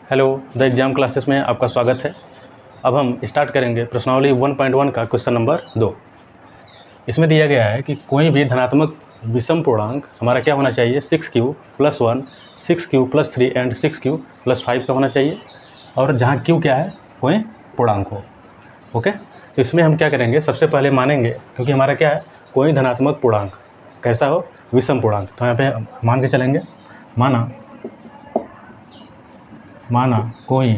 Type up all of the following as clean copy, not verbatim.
Hello, the exam classes में आपका स्वागत है। अब हम स्टार्ट करेंगे प्रश्नावली 1.1 का क्वेश्चन नंबर 2। इसमें दिया गया है कि कोई भी धनात्मक विषम पूर्णांक हमारा क्या होना चाहिए, 6q + 1, 6q + 3 एंड 6q + 5 का होना चाहिए, और जहाँ q क्या है कोई पूर्णांक हो। ओके, तो इसमें हम क्या करेंगे, सबसे पहले मानेंगे, क्योंकि हमारा क्या है कोई धनात्मक पूर्णांक कैसा हो, विषम पूर्णांक। तो यहाँ पे मान के चलेंगे, माना कोई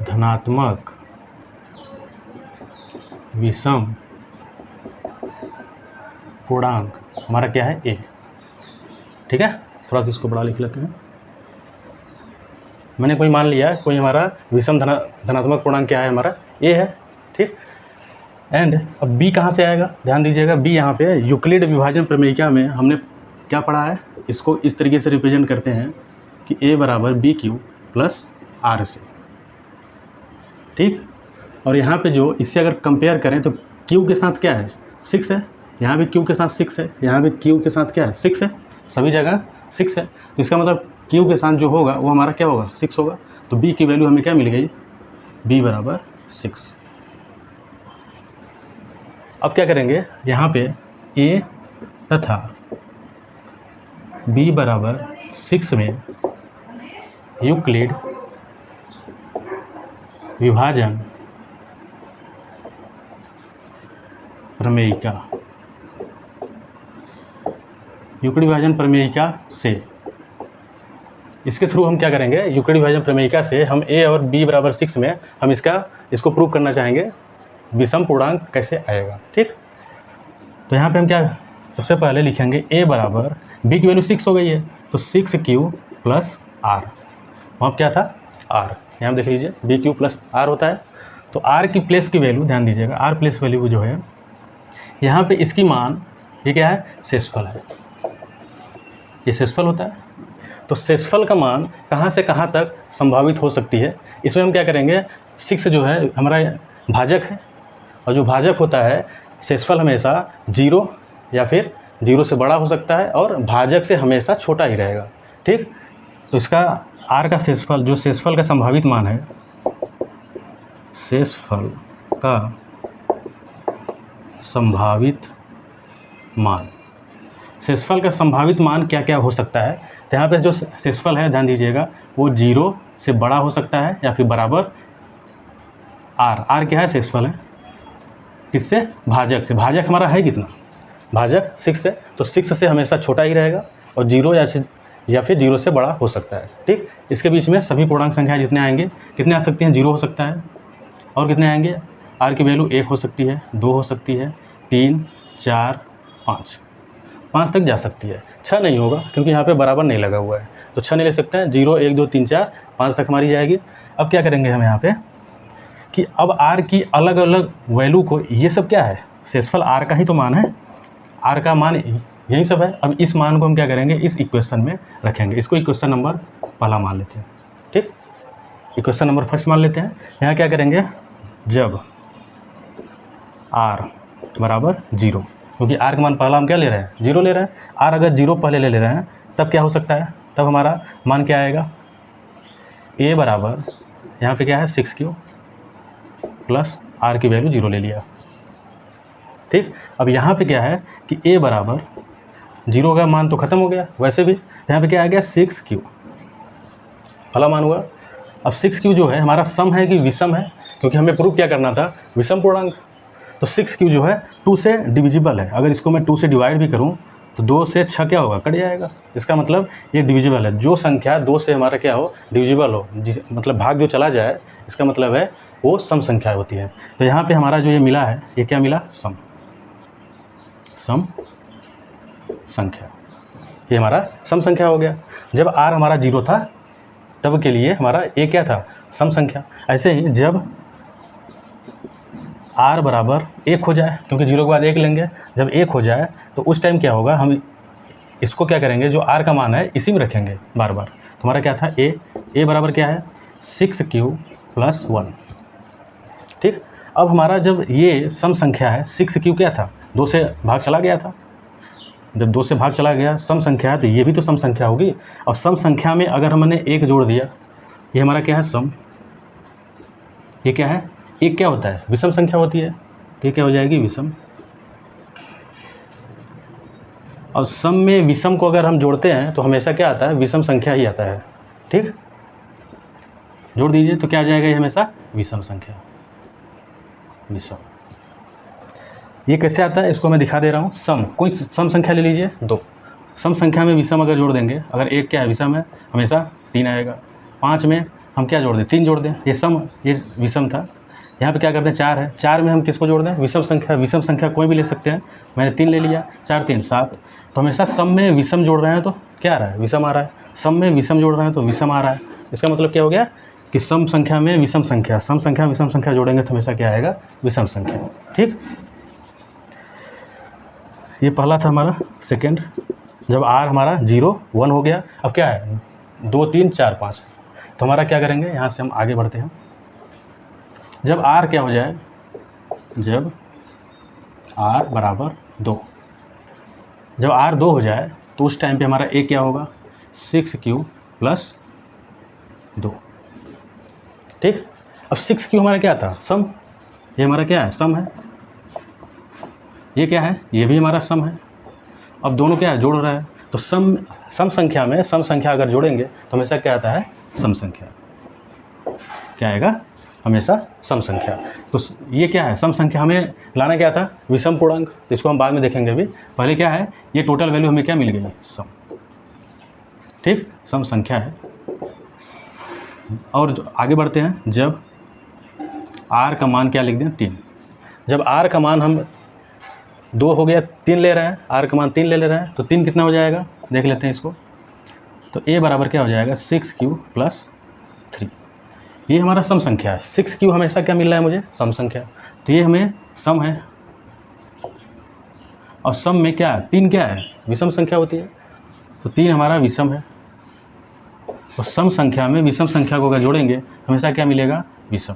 धनात्मक विषम पूर्णांक हमारा क्या है a। ठीक है, थोड़ा सा इसको बड़ा लिख लेते हैं। मैंने कोई मान लिया, कोई हमारा विषम धनात्मक पूर्णांक क्या है, हमारा a है। ठीक, एंड अब b कहाँ से आएगा, ध्यान दीजिएगा। b यहाँ पे यूक्लिड विभाजन प्रमेयिका में हमने क्या पढ़ा है, इसको इस तरीके से रिप्रेजेंट करते हैं कि a = bq + rc। ठीक, और यहाँ पे जो इससे अगर कंपेयर करें तो q के साथ क्या है 6 है, यहाँ भी q के साथ 6 है, यहाँ भी q के साथ क्या है 6 है, सभी जगह 6 है। तो इसका मतलब q के साथ जो होगा वो हमारा क्या होगा 6 होगा। तो b की वैल्यू हमें क्या मिल गई, b = 6। अब क्या करेंगे, यहाँ पे a तथा b = 6 में यूक्लिड विभाजन प्रमेयिका, यूक्लिड विभाजन प्रमेयिका से, इसके थ्रू हम क्या करेंगे, यूक्लिड विभाजन प्रमेयिका से हम a और b = 6 में हम इसको प्रूव करना चाहेंगे विषम पूर्णांक कैसे आएगा। ठीक, तो यहाँ पे हम क्या सबसे पहले लिखेंगे a बराबर, b की वैल्यू 6 हो गई है तो 6q + r, वहाँ क्या था r, यहाँ देख लीजिए bq + r होता है। तो r की प्लेस की वैल्यू ध्यान दीजिएगा, r प्लेस वैल्यू जो है यहाँ पे इसकी मान ये क्या है शेषफल है, ये शेषफल होता है। तो शेषफल का मान कहाँ से कहाँ तक संभावित हो सकती है, इसमें हम क्या करेंगे, 6 जो है हमारा भाजक है, और जो भाजक होता है शेषफल हमेशा 0 या फिर 0 से बड़ा हो सकता है और भाजक से हमेशा छोटा ही रहेगा। ठीक, तो इसका r का शेषफल, जो शेषफल का संभावित मान है, शेषफल का संभावित मान, शेषफल का संभावित मान क्या क्या हो सकता है। तो यहाँ पे जो शेषफल है ध्यान दीजिएगा वो 0 से बड़ा हो सकता है या फिर बराबर r क्या है शेषफल है, किससे, भाजक से। भाजक हमारा है कितना, भाजक 6 है, तो 6 से हमेशा छोटा ही रहेगा और 0 या फिर 0 से बड़ा हो सकता है। ठीक, इसके बीच में सभी पूर्णांक संख्या जितने आएंगे, कितने आ सकती हैं, 0 हो सकता है, और कितने आएंगे, r की वैल्यू 1 हो सकती है, 2 हो सकती है, 3, 4, 5 तक जा सकती है। 6 नहीं होगा क्योंकि यहाँ पे बराबर नहीं लगा हुआ है, तो 6 नहीं ले सकते हैं। 0, 1, 2, 3, 4, 5 तक हमारी जाएगी। अब क्या करेंगे हम यहाँ पे कि अब r की अलग अलग वैल्यू को, ये सब क्या है शेषफल r का ही तो मान है, r का मान यही सब है। अब इस मान को हम क्या करेंगे, इस इक्वेशन में रखेंगे, इसको इक्वेशन नंबर पहला मान लेते हैं। ठीक, इक्वेशन नंबर फर्स्ट मान लेते हैं। यहाँ क्या करेंगे, जब r = 0, क्योंकि r का मान पहला हम क्या ले रहे हैं 0 ले रहे हैं, r अगर 0 पहले ले रहे हैं तब क्या हो सकता है, तब हमारा मान क्या आएगा, a बराबर यहाँ पे क्या है 6q + r की वैल्यू 0 ले लिया। ठीक, अब यहाँ पे क्या है कि a बराबर 0 का मान तो ख़त्म हो गया वैसे भी, तो यहाँ पे क्या आ गया 6q, पहला मान हुआ। अब 6q जो है हमारा सम है कि विषम है, क्योंकि हमें प्रूव क्या करना था विषम पूर्णांक। तो 6q जो है 2 से डिविजिबल है, अगर इसको मैं 2 से डिवाइड भी करूँ तो 2 से 6 क्या होगा, कट जाएगा। इसका मतलब ये डिविजिबल है, जो संख्या 2 से हमारा क्या हो डिविजिबल हो, मतलब भाग जो चला जाए, इसका मतलब है वो सम संख्या होती है। तो यहाँ पे हमारा जो ये मिला है, ये क्या मिला, सम संख्या, ये हमारा सम संख्या हो गया। जब r हमारा 0 था तब के लिए हमारा a क्या था, सम संख्या। ऐसे ही जब r बराबर 1 हो जाए, क्योंकि 0 के बाद 1 लेंगे, जब 1 हो जाए तो उस टाइम क्या होगा, हम इसको क्या करेंगे, जो r का मान है इसी में रखेंगे बार बार। तो हमारा क्या था a बराबर क्या है 6q + 1। ठीक, अब हमारा जब ये सम संख्या है 6q क्या था, 2 से भाग चला गया था, जब 2 से भाग चला गया, सम संख्या है तो ये भी तो सम संख्या होगी। और सम संख्या में अगर हमने 1 जोड़ दिया, ये हमारा क्या है, सम। ये क्या है, एक क्या होता है, विषम संख्या होती है, तो ये क्या हो जाएगी, विषम। और सम में विषम को अगर हम जोड़ते हैं तो हमेशा क्या आता है, विषम संख्या ही आता है। ठीक, जोड़ दीजिए तो क्या आ जाएगा, ये हमेशा विषम संख्या, विषम। ये कैसे आता है, इसको मैं दिखा दे रहा हूँ। सम, कोई सम संख्या ले लीजिए 2, सम संख्या में विषम अगर जोड़ देंगे, अगर 1 क्या है, विषम है, हमेशा 3 आएगा। 5 में हम क्या जोड़ दें, 3 जोड़ दें, ये सम, ये विषम था। यहाँ पे क्या करते हैं, 4 है, 4 में हम किसको जोड़ दें, विषम संख्या। विषम संख्या कोई भी ले सकते हैं, मैंने 3 ले लिया, 4 3 7। तो हमेशा सम में विषम जोड़ रहे हैं तो क्या आ रहा है, विषम आ रहा है। सम में विषम जोड़ रहे हैं तो विषम आ रहा है। इसका मतलब क्या हो गया कि सम संख्या में विषम संख्या, सम संख्या विषम संख्या जोड़ेंगे तो हमेशा क्या आएगा, विषम संख्या। ठीक, ये पहला था हमारा। सेकेंड, जब r हमारा 0 1 हो गया, अब क्या है, 2 3 4 5, तो हमारा क्या करेंगे, यहाँ से हम आगे बढ़ते हैं। जब r क्या हो जाए, जब r बराबर 2, जब r 2 हो जाए तो उस टाइम पे हमारा a क्या होगा, 6q प्लस 2। ठीक, अब 6q हमारा क्या था, सम। ये हमारा क्या है, सम है। ये क्या है, ये भी हमारा सम है। अब दोनों क्या है, जोड़ रहा है, तो सम संख्या में सम संख्या अगर जोड़ेंगे तो हमेशा क्या आता है, सम संख्या। क्या आएगा, हमेशा सम संख्या। तो ये क्या है, सम संख्या। हमें लाना क्या था, विषम पूर्णांक, तो इसको हम बाद में देखेंगे। अभी पहले क्या है, ये टोटल वैल्यू हमें क्या मिल गई, सम। ठीक, सम संख्या है। और आगे बढ़ते हैं। जब r का मान क्या लिख दें, 3। जब r का मान हम 2 हो गया, 3 ले रहे हैं, r का मान 3 ले रहे हैं, तो 3 कितना हो जाएगा, देख लेते हैं इसको। तो a बराबर क्या हो जाएगा, 6q प्लस 3। ये हमारा सम संख्या है। 6q हमेशा क्या मिल रहा है मुझे, सम संख्या, तो ये हमें सम है। और सम में क्या है, 3 क्या है, विषम संख्या होती है, तो 3 हमारा विषम है। और सम संख्या में विषम संख्या को अगर जोड़ेंगे हमेशा क्या मिलेगा, विषम।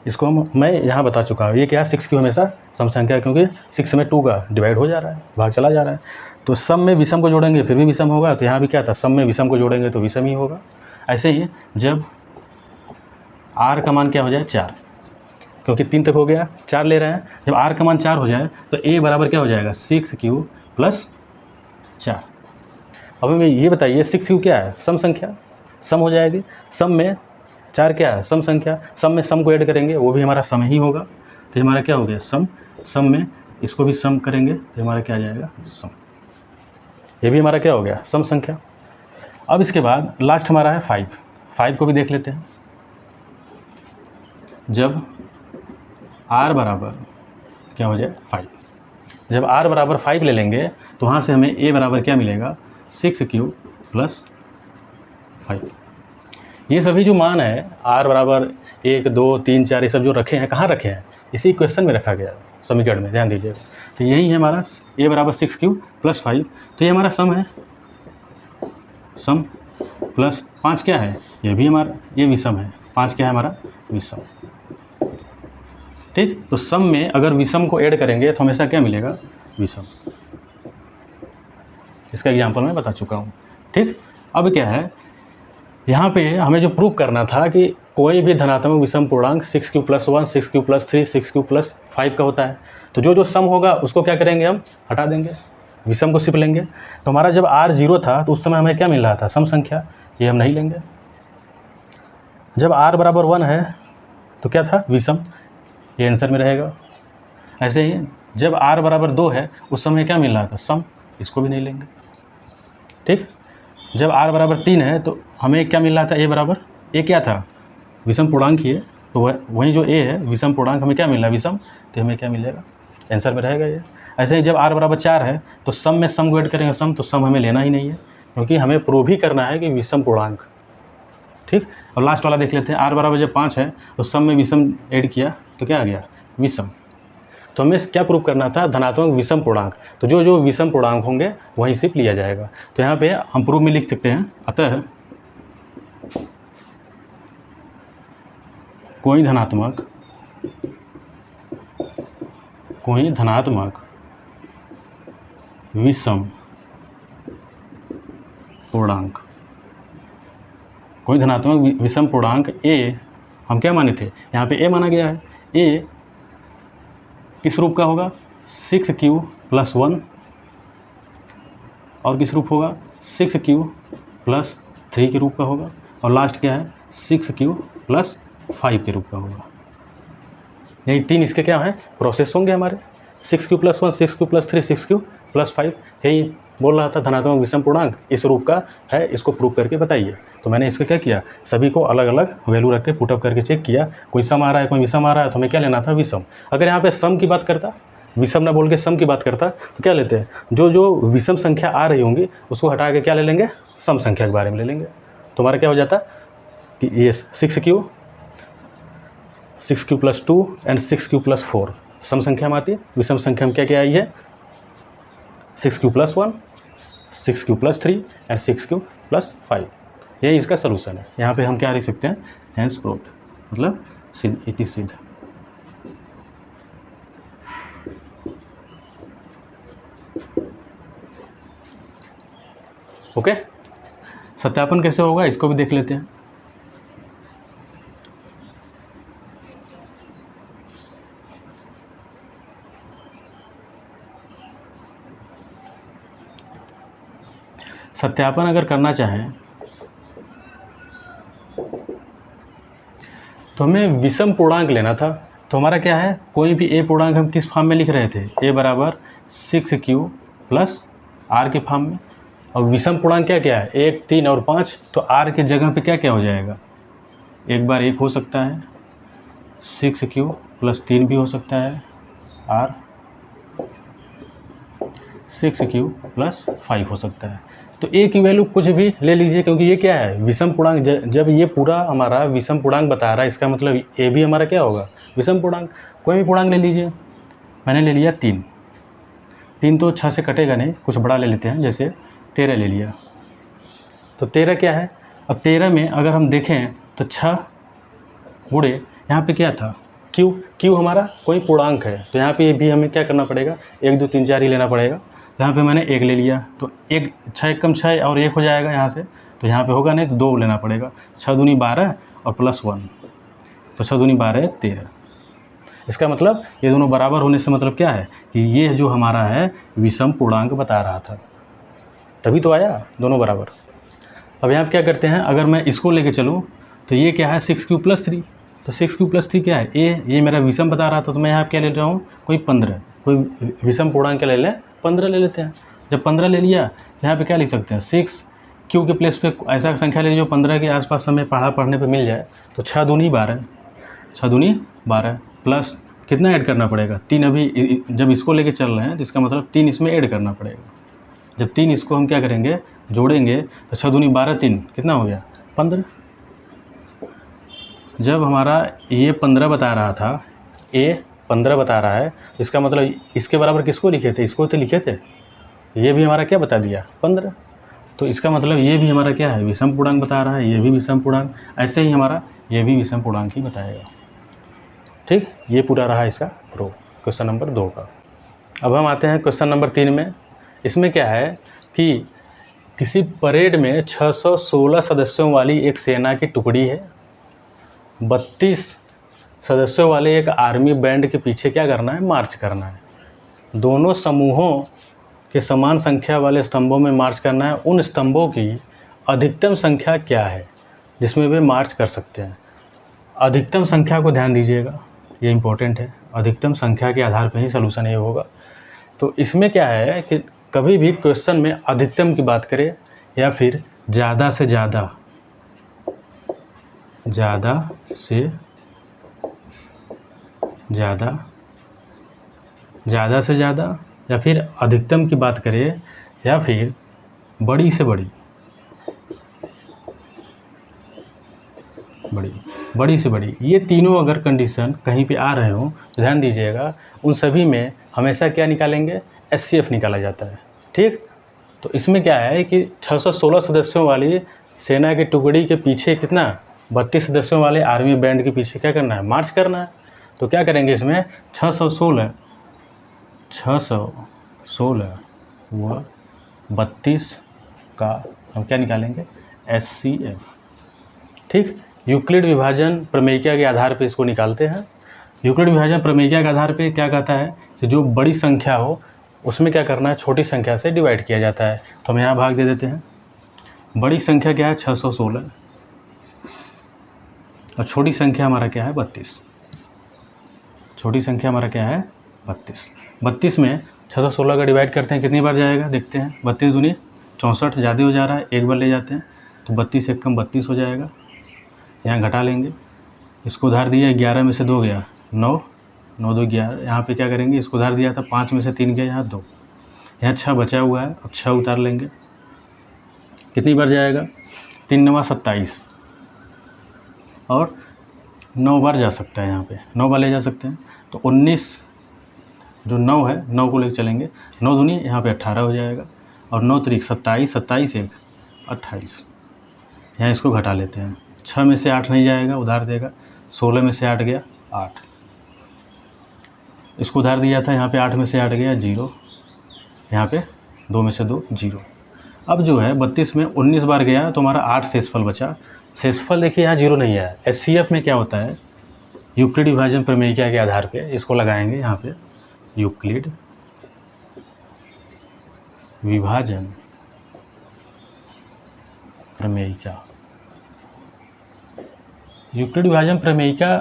इसको मैं यहाँ बता चुका हूँ। ये क्या है, 6q हमेशा सम संख्या है, क्योंकि 6 में 2 का डिवाइड हो जा रहा है, भाग चला जा रहा है। तो सम में विषम को जोड़ेंगे फिर भी विषम होगा, तो यहाँ भी क्या था, सम में विषम को जोड़ेंगे तो विषम ही होगा। ऐसे ही जब r का मान क्या हो जाए, 4, क्योंकि 3 तक हो गया, 4 ले रहे हैं, जब r का मान 4 हो जाए तो a बराबर क्या हो जाएगा, 6q प्लस 4। अब हमें ये बताइए 6q क्या है, सम संख्या, सम हो जाएगी। सम में 4 क्या है, सम संख्या, सम में सम को ऐड करेंगे वो भी हमारा सम ही होगा, तो हमारा क्या हो गया, सम। सम में इसको भी सम करेंगे तो हमारा क्या आ जाएगा, सम। ये भी हमारा क्या हो गया, सम संख्या। अब इसके बाद लास्ट हमारा है 5। 5 को भी देख लेते हैं। जब r बराबर क्या हो जाए, 5, जब r बराबर 5 ले लेंगे तो वहाँ से हमें a बराबर क्या मिलेगा, 6q प्लस 5। ये सभी जो मान है r बराबर 1 2 3 4 ये सब जो रखे हैं, कहाँ रखे हैं, इसी क्वेश्चन में रखा गया है, समीकरण में, ध्यान दीजिएगा। तो यही है हमारा a बराबर 6q प्लस 5, तो ये हमारा सम है, सम। प्लस 5 क्या है, ये भी हमारा, ये विषम है। 5 क्या है हमारा, विषम। ठीक, तो सम में अगर विषम को ऐड करेंगे तो हमेशा क्या मिलेगा, विषम। इसका एग्जाम्पल मैं बता चुका हूँ। ठीक, अब क्या है, यहाँ पे हमें जो प्रूव करना था कि कोई भी धनात्मक विषम पूर्णांक 6q plus 1 6q plus 3 6q plus 5 का होता है, तो जो जो सम होगा उसको क्या करेंगे, हम हटा देंगे, विषम को सिर्फ लेंगे। तो हमारा जब r 0 था तो उस समय हमें क्या मिल रहा था, सम संख्या, ये हम नहीं लेंगे। जब r बराबर 1 है तो क्या था, विषम, ये आंसर में रहेगा। ऐसे ही जब r बराबर 2 है उस समय क्या मिल रहा था, सम, इसको भी नहीं लेंगे। ठीक, जब r बराबर 3 है तो हमें क्या मिल रहा था, a बराबर, a क्या था, विषम पूर्णांक ही है, तो वही जो a है विषम पूर्णांक, हमें क्या मिल रहा है, विषम, तो हमें क्या मिलेगा, आंसर में रहेगा ये। ऐसे ही जब r बराबर 4 है तो सम में सम को ऐड करेंगे, सम, तो सम हमें लेना ही नहीं है, क्योंकि हमें प्रूव ही करना है कि विषम पूर्णांक। ठीक, और लास्ट वाला देख लेते हैं। r बराबर जब 5 है तो सम में विषम ऐड किया तो क्या आ गया, विषम। तो हमें क्या प्रूव करना था, धनात्मक विषम पूर्णांक, तो जो जो विषम पूर्णांक होंगे वहीं सिर्फ लिया जाएगा। तो यहाँ पे हम प्रूफ में लिख सकते हैं, अतः कोई धनात्मक विषम पूर्णांक, कोई धनात्मक विषम पूर्णांक ए हम क्या माने थे, यहाँ पे ए माना गया है। ए किस रूप का होगा, 6q + 1, और किस रूप होगा, 6q + 3 के रूप का होगा, और लास्ट क्या है, 6q + 5 के रूप का होगा। यही तीन इसके क्या है, प्रोसेस होंगे हमारे, 6q + 1, 6q + 3, 6q + 5। यही बोल रहा था धनात्मक विषम पूर्णांक इस रूप का है, इसको प्रूव करके बताइए। तो मैंने इसको क्या किया, सभी को अलग अलग वैल्यू रख के पुटअप करके चेक किया, कोई सम आ रहा है कोई विषम आ रहा है, तो हमें क्या लेना था, विषम। अगर यहाँ पे सम की बात करता, विषम ना बोल के सम की बात करता, तो क्या लेते हैं, जो जो विषम संख्या आ रही होंगी उसको हटा के क्या ले लेंगे, सम संख्या के बारे में ले लेंगे। तो हमारा क्या हो जाता कि ये 6q + 2 एंड 6q + 4 सम संख्या में आती है। विषम संख्या में क्या क्या आई है, 6q + 1, 6q + 3 एंड 6q + 5। यही इसका सलूशन है। यहाँ पे हम क्या लिख सकते हैं, हेंस प्रूव्ड, मतलब इति सिद्ध। ओके, सत्यापन कैसे होगा इसको भी देख लेते हैं। सत्यापन अगर करना चाहें तो हमें विषम पूर्णांक लेना था। तो हमारा क्या है, कोई भी ए पूर्णांक हम किस फॉर्म में लिख रहे थे, a = 6q + r के फॉर्म में। और विषम पूर्णांक क्या क्या है, 1, 3 और 5। तो r की जगह पे क्या क्या हो जाएगा, एक बार 1 हो सकता है, 6q + 3 भी हो सकता है, r 6q + 5 हो सकता है। तो a की वैल्यू कुछ भी ले लीजिए, क्योंकि ये क्या है, विषम पूर्णांक। जब ये पूरा हमारा विषम पूर्णांक बता रहा है, इसका मतलब a भी हमारा क्या होगा, विषम पूर्णांक। कोई भी पूर्णांक ले लीजिए, मैंने ले लिया 3। 3 तो 6 से कटेगा नहीं, कुछ बड़ा ले लेते हैं, जैसे 13 ले लिया। तो 13 क्या है, अब 13 में अगर हम देखें तो 6 गुणे यहाँ पे क्या था, q हमारा कोई पूर्णांक है, तो यहाँ पे भी हमें क्या करना पड़ेगा, 1, 2, 3, 4 ही लेना पड़ेगा। तो यहाँ पे मैंने 1 ले लिया, तो 1 6 एकम 6 और 1 हो जाएगा यहाँ से, तो यहाँ पे होगा नहीं तो 2 लेना पड़ेगा। 6 दूनी 12 और +1, तो 6 दूनी 12 13। इसका मतलब ये दोनों बराबर होने से मतलब क्या है कि ये जो हमारा है विषम पूर्णांक बता रहा था, तभी तो आया दोनों बराबर। अब यहाँ क्या करते हैं, अगर मैं इसको लेके चलूँ तो ये क्या है, 6q + 3। तो 6q + 3 क्या है, ये मेरा विषम बता रहा था, तो मैं यहाँ क्या ले रहा हूँ, कोई 15, कोई विषम पूर्णांक क्या ले लें, 15 ले लेते हैं। जब 15 ले लिया तो यहाँ पे क्या लिख सकते हैं, 6q के प्लेस पे ऐसा संख्या ले लीजिए जो 15 के आसपास हमें पढ़ने पे मिल जाए। तो 6 दूनी 12, 6 दूनी 12 प्लस कितना ऐड करना पड़ेगा, 3। अभी जब इसको लेके चल रहे हैं तो इसका मतलब 3 इसमें ऐड करना पड़ेगा। जब 3 इसको हम क्या करेंगे, जोड़ेंगे, तो 6 दूनी 12, 3 कितना हो गया, 15। जब हमारा ये 15 बता रहा था, ए 15 बता रहा है, इसका मतलब इसके बराबर किसको लिखे थे, इसको तो लिखे थे। ये भी हमारा क्या बता दिया, 15। तो इसका मतलब ये भी हमारा क्या है, विषम पूर्णांक बता रहा है, ये भी विषम पूर्णांक। ऐसे ही हमारा ये भी विषम पूर्णांक ही बताएगा। ठीक, ये पूरा रहा इसका प्रूफ, क्वेश्चन नंबर 2 का। अब हम आते हैं क्वेश्चन नंबर 3 में। इसमें क्या है कि किसी परेड में 616 सदस्यों वाली एक सेना की टुकड़ी है, 32 सदस्यों वाले एक आर्मी बैंड के पीछे क्या करना है, मार्च करना है। दोनों समूहों के समान संख्या वाले स्तंभों में मार्च करना है। उन स्तंभों की अधिकतम संख्या क्या है जिसमें वे मार्च कर सकते हैं। अधिकतम संख्या को ध्यान दीजिएगा, ये इम्पोर्टेंट है। अधिकतम संख्या के आधार पर ही सलूशन ये होगा। तो इसमें क्या है कि कभी भी क्वेश्चन में अधिकतम की बात करें या फिर ज़्यादा से ज़्यादा या फिर अधिकतम की बात करें या फिर बड़ी से बड़ी ये तीनों अगर कंडीशन कहीं पे आ रहे हो तो ध्यान दीजिएगा, उन सभी में हमेशा क्या निकालेंगे, HCF निकाला जाता है। ठीक, तो इसमें क्या है कि 616 सदस्यों वाली सेना की टुकड़ी के पीछे कितना, 32 सदस्यों वाले आर्मी बैंड के पीछे क्या करना है, मार्च करना है। तो क्या करेंगे इसमें 616 वह 32 का हम क्या निकालेंगे, HCF। ठीक, यूक्लिड विभाजन प्रमेयिका के आधार पे इसको निकालते हैं। यूक्लिड विभाजन प्रमेयिका के आधार पे क्या कहता है कि जो बड़ी संख्या हो उसमें क्या करना है, छोटी संख्या से डिवाइड किया जाता है। तो हम यहाँ भाग दे देते हैं। बड़ी संख्या क्या है, 616, और छोटी संख्या हमारा क्या है, 32। छोटी संख्या हमारा क्या है, 32। 32 में 616 का डिवाइड करते हैं, कितनी बार जाएगा देखते हैं। 32 दूनी 64, ज़्यादा हो जा रहा है, एक बार ले जाते हैं तो 32 एक कम 32 हो जाएगा। यहाँ घटा लेंगे, इसको उधार दिया, 11 में से 2 गया 9, 9 2 11। यहाँ पे क्या करेंगे, इसको उधार दिया था 5 में से 3 गया, यहाँ 2, यहाँ 6 बचा हुआ है। अब 6 उतार लेंगे, कितनी बार जाएगा, 3 9 27, और 9 बार जा सकता है, यहाँ पे 9 बार ले जा सकते हैं। तो 19 जो 9 है, 9 को लेकर चलेंगे, 9 दूनी यहाँ पे 18 हो जाएगा, और 9 3 27, 27 1 28। यहाँ इसको घटा लेते हैं, 6 में से 8 नहीं जाएगा, उधार देगा, 16 में से 8 गया 8, इसको उधार दिया था, यहाँ पे 8 में से 8 गया 0, यहाँ पे 2 में से 2 0। अब जो है 32 में 19 बार गया तो हमारा 8 शेषफल बचा। शेषफल देखिए यहाँ 0 नहीं आया। HCF में क्या होता है, यूक्लिड विभाजन प्रमेयिका के आधार पे इसको लगाएंगे यहाँ पे, यूक्लिड विभाजन प्रमेयिका। यूक्लिड विभाजन प्रमेयिका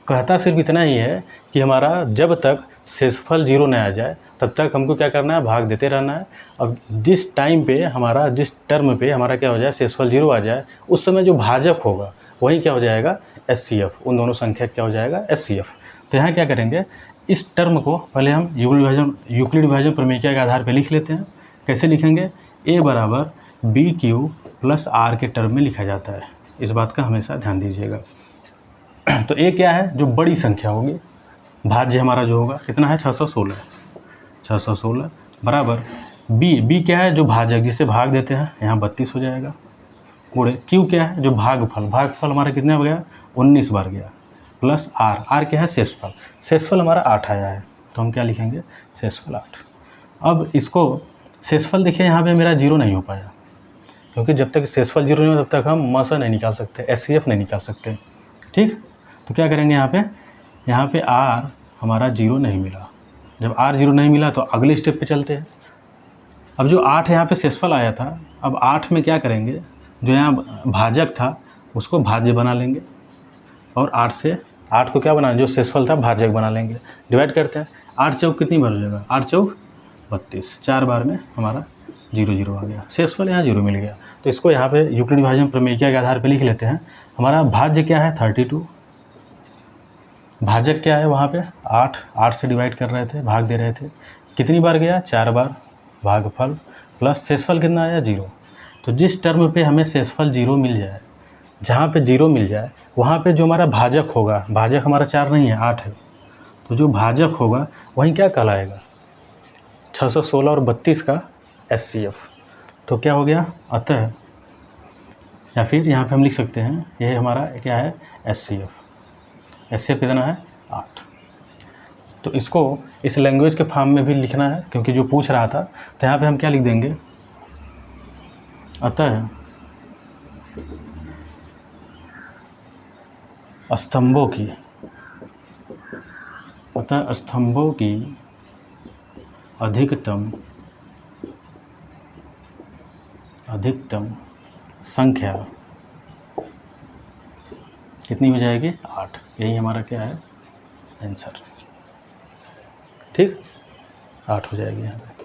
कहता सिर्फ इतना ही है कि हमारा जब तक शेषफल 0 न आ जाए तब तक हमको क्या करना है, भाग देते रहना है। अब जिस टाइम पे हमारा, जिस टर्म पे हमारा क्या हो जाए, शेषफल 0 आ जाए, उस समय जो भाजक होगा वही क्या हो जाएगा, HCF। उन दोनों संख्या क्या हो जाएगा, HCF। तो यहाँ क्या करेंगे, इस टर्म को पहले हम यूक्लिड विभाजन प्रमेयिका के आधार पर लिख लेते हैं। कैसे लिखेंगे, A बराबर BQ प्लस R के टर्म में लिखा जाता है, इस बात का हमेशा ध्यान दीजिएगा। तो A क्या है, जो बड़ी संख्या होगी, भाज्य हमारा जो होगा कितना है, 616, 616 बराबर B क्या है, जो भाजक जिससे भाग देते हैं, यहाँ 32 हो जाएगा, गुणे Q क्या है, जो भागफल, भागफल हमारा कितने बार गया, 19 बार गया, प्लस R क्या है, शेषफल, शेषफल हमारा 8 आया है, तो हम क्या लिखेंगे, शेषफल 8। अब इसको शेषफल देखिए यहाँ पे मेरा 0 नहीं हो पाया, क्योंकि जब तक शेषफल 0 नहीं हो तब तक हम मसा नहीं निकाल सकते, HCF नहीं निकाल सकते। ठीक, तो क्या करेंगे, यहाँ पे R हमारा 0 नहीं मिला। जब R 0 नहीं मिला तो अगले स्टेप पे चलते हैं। अब जो 8 यहाँ पे शेषफल आया था, अब 8 में क्या करेंगे, जो यहाँ भाजक था उसको भाज्य बना लेंगे, और 8 से 8 को क्या बनाना, जो शेषफल था भाजक बना लेंगे। डिवाइड करते हैं, 8 चौक कितनी बार हो जाएगा, 8 चौक 32, 4 बार में हमारा 0 0 आ गया, शेषफल यहाँ 0 मिल गया। तो इसको यहाँ पे यूक्लिड विभाजन प्रमेयिका के आधार पे लिख लेते हैं। हमारा भाज्य क्या है, 32, भाजक क्या है, वहाँ पे 8 से डिवाइड कर रहे थे, भाग दे रहे थे, कितनी बार गया, 4 बार, भागफल प्लस शेषफल कितना आया, 0। तो जिस टर्म पे हमें शेषफल 0 मिल जाए, जहाँ पे 0 मिल जाए वहाँ पे जो हमारा भाजक होगा, भाजक हमारा 4 नहीं है 8 है, तो जो भाजक होगा वहीं क्या कहलाएगा, 616 और 32 का HCF। तो क्या हो गया, अतः, या फिर यहाँ पे हम लिख सकते हैं, ये हमारा क्या है, HCF। HCF कितना है, 8। तो इसको इस लैंग्वेज के फॉर्म में भी लिखना है, क्योंकि जो पूछ रहा था, तो यहाँ पे हम क्या लिख देंगे, अतः स्तंभों की अधिकतम संख्या कितनी हो जाएगी, 8। यही हमारा क्या है, आंसर। ठीक, 8 हो जाएगी यहाँ पे।